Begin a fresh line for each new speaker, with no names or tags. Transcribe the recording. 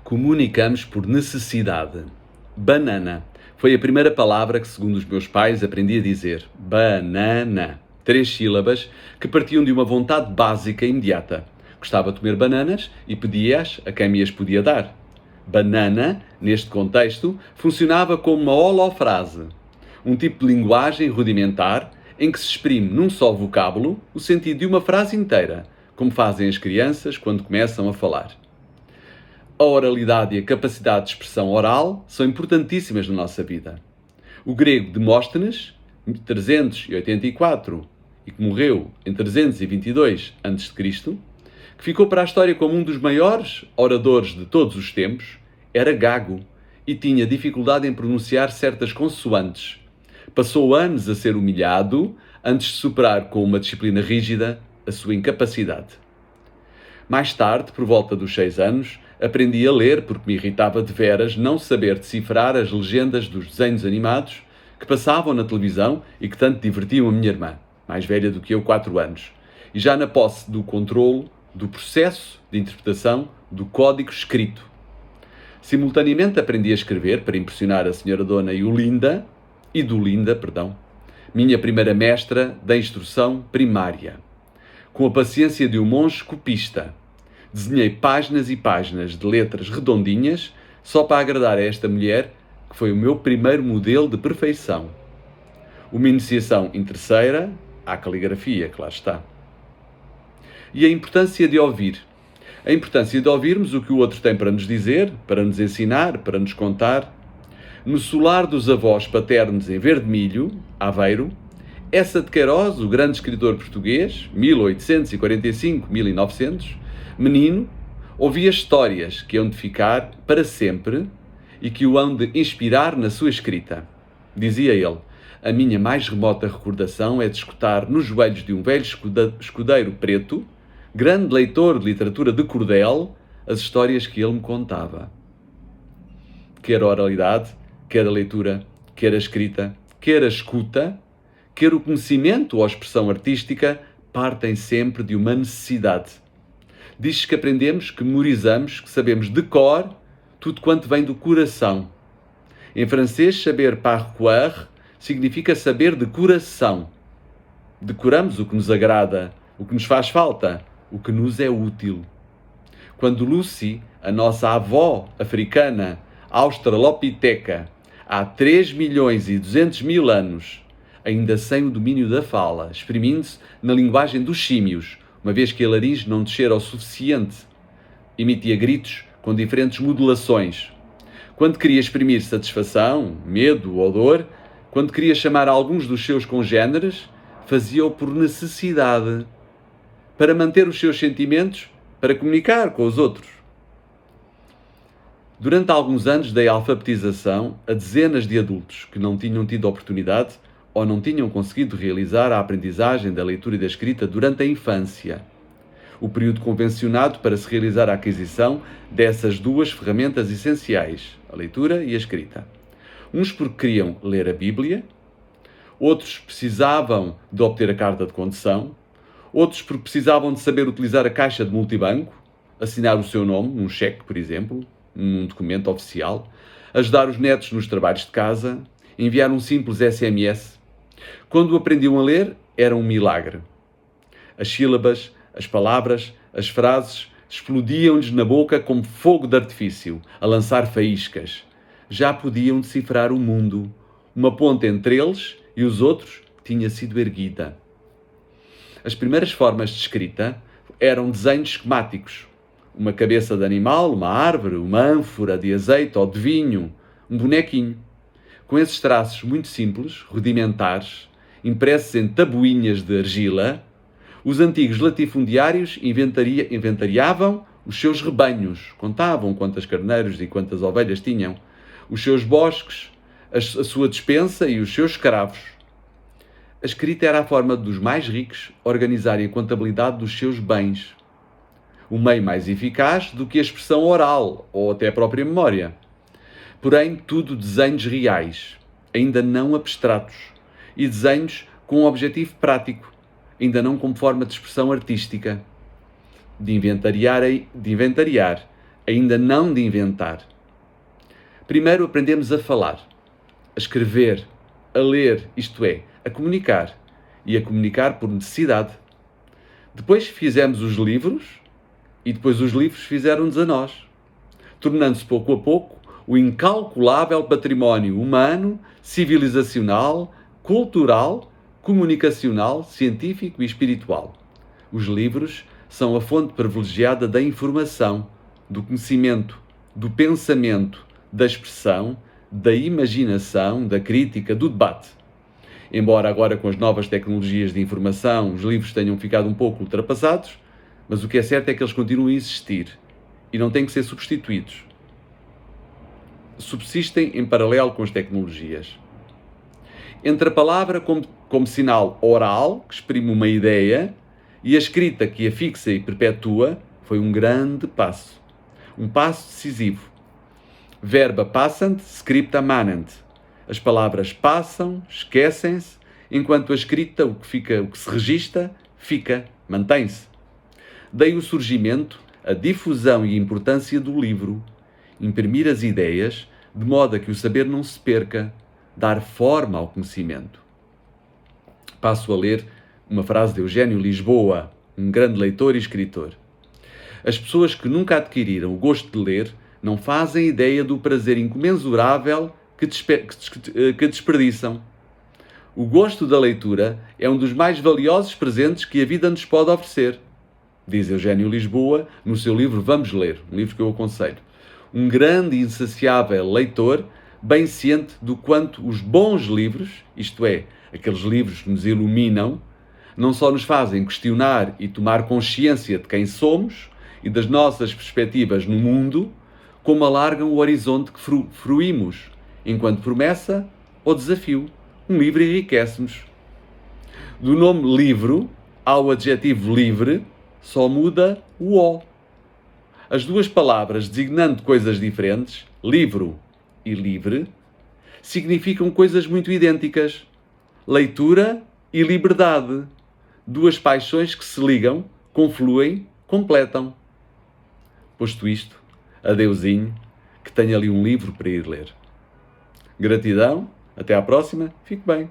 Comunicamos por necessidade. Banana. Foi a primeira palavra que, segundo os meus pais, aprendi a dizer. Banana. 3 sílabas que partiam de uma vontade básica e imediata. Gostava de comer bananas e pedia-as a quem me as podia dar. Banana, neste contexto, funcionava como uma holofrase, um tipo de linguagem rudimentar em que se exprime num só vocábulo o sentido de uma frase inteira, como fazem as crianças quando começam a falar. A oralidade e a capacidade de expressão oral são importantíssimas na nossa vida. O grego Demóstenes, 384, e que morreu em 322 a.C., que ficou para a história como um dos maiores oradores de todos os tempos, era gago e tinha dificuldade em pronunciar certas consoantes. Passou anos a ser humilhado antes de superar com uma disciplina rígida a sua incapacidade. Mais tarde, por volta dos 6 anos, aprendi a ler porque me irritava deveras não saber decifrar as legendas dos desenhos animados que passavam na televisão e que tanto divertiam a minha irmã, mais velha do que eu, 4 anos, e já na posse do controlo do processo de interpretação do código escrito. Simultaneamente aprendi a escrever para impressionar a senhora Dona Dolinda, minha primeira mestra da instrução primária. Com a paciência de um monge copista, desenhei páginas e páginas de letras redondinhas só para agradar a esta mulher, que foi o meu primeiro modelo de perfeição. Uma iniciação interesseira à caligrafia, que lá está. E a importância de ouvir. A importância de ouvirmos o que o outro tem para nos dizer, para nos ensinar, para nos contar. No solar dos avós paternos em Verde-Milho, Aveiro, Eça de Queiroz, o grande escritor português, 1845-1900, menino, ouvia histórias que hão de ficar para sempre e que o hão de inspirar na sua escrita. Dizia ele, a minha mais remota recordação é de escutar nos joelhos de um velho escudeiro preto, grande leitor de literatura de cordel, as histórias que ele me contava. Quer a oralidade, quer a leitura, quer a escrita, quer a escuta, quer o conhecimento ou a expressão artística, partem sempre de uma necessidade. Diz-se que aprendemos, que memorizamos, que sabemos de cor tudo quanto vem do coração. Em francês, saber par cœur significa saber de coração. Decoramos o que nos agrada, o que nos faz falta, o que nos é útil. Quando Lucy, a nossa avó africana, australopiteca, há 3.200.000 anos, ainda sem o domínio da fala, exprimindo-se na linguagem dos símios, uma vez que a laringe não descera o suficiente, emitia gritos com diferentes modulações. Quando queria exprimir satisfação, medo ou dor, quando queria chamar alguns dos seus congêneres, fazia-o por necessidade, para manter os seus sentimentos, para comunicar com os outros. Durante alguns anos dei alfabetização a dezenas de adultos que não tinham tido oportunidade ou não tinham conseguido realizar a aprendizagem da leitura e da escrita durante a infância, o período convencionado para se realizar a aquisição dessas duas ferramentas essenciais, a leitura e a escrita. Uns porque queriam ler a Bíblia, outros precisavam de obter a carta de condução, outros porque precisavam de saber utilizar a caixa de multibanco, assinar o seu nome num cheque, por exemplo, num documento oficial, ajudar os netos nos trabalhos de casa, enviar um simples SMS. Quando aprendiam a ler, era um milagre. As sílabas, as palavras, as frases explodiam-lhes na boca como fogo de artifício, a lançar faíscas. Já podiam decifrar o mundo. Uma ponte entre eles e os outros tinha sido erguida. As primeiras formas de escrita eram desenhos esquemáticos. Uma cabeça de animal, uma árvore, uma ânfora de azeite ou de vinho, um bonequinho. Com esses traços muito simples, rudimentares, impressos em tabuinhas de argila, os antigos latifundiários inventariavam os seus rebanhos, contavam quantas carneiros e quantas ovelhas tinham, os seus bosques, a sua despensa e os seus escravos. A escrita era a forma dos mais ricos organizarem a contabilidade dos seus bens. O meio mais eficaz do que a expressão oral ou até a própria memória. Porém, tudo desenhos reais, ainda não abstratos, e desenhos com um objetivo prático, ainda não como forma de expressão artística, de inventariar, ainda não de inventar. Primeiro aprendemos a falar, a escrever, a ler, isto é, a comunicar, e a comunicar por necessidade. Depois fizemos os livros, e depois os livros fizeram-nos a nós, tornando-se pouco a pouco o incalculável património humano, civilizacional, cultural, comunicacional, científico e espiritual. Os livros são a fonte privilegiada da informação, do conhecimento, do pensamento, da expressão, da imaginação, da crítica, do debate. Embora agora com as novas tecnologias de informação os livros tenham ficado um pouco ultrapassados, mas o que é certo é que eles continuam a existir e não têm que ser substituídos. Subsistem em paralelo com as tecnologias. Entre a palavra como sinal oral, que exprime uma ideia, e a escrita que a fixa e perpetua, foi um grande passo. Um passo decisivo. Verba passant, scripta manent. As palavras passam, esquecem-se, enquanto a escrita, o que se registra, fica, mantém-se. Daí o surgimento, a difusão e a importância do livro. Imprimir as ideias, de modo a que o saber não se perca, dar forma ao conhecimento. Passo a ler uma frase de Eugénio Lisboa, um grande leitor e escritor. As pessoas que nunca adquiriram o gosto de ler não fazem ideia do prazer incomensurável que desperdiçam. O gosto da leitura é um dos mais valiosos presentes que a vida nos pode oferecer, diz Eugénio Lisboa no seu livro Vamos Ler, um livro que eu aconselho. Um grande e insaciável leitor, bem ciente do quanto os bons livros, isto é, aqueles livros que nos iluminam, não só nos fazem questionar e tomar consciência de quem somos e das nossas perspectivas no mundo, como alargam o horizonte que fruímos, enquanto promessa ou desafio. Um livro enriquece-nos. Do nome livro ao adjetivo livre, só muda o O. As duas palavras designando coisas diferentes, livro e livre, significam coisas muito idênticas. Leitura e liberdade. Duas paixões que se ligam, confluem, completam. Posto isto, adeusinho, que tenha ali um livro para ir ler. Gratidão, até à próxima, fique bem.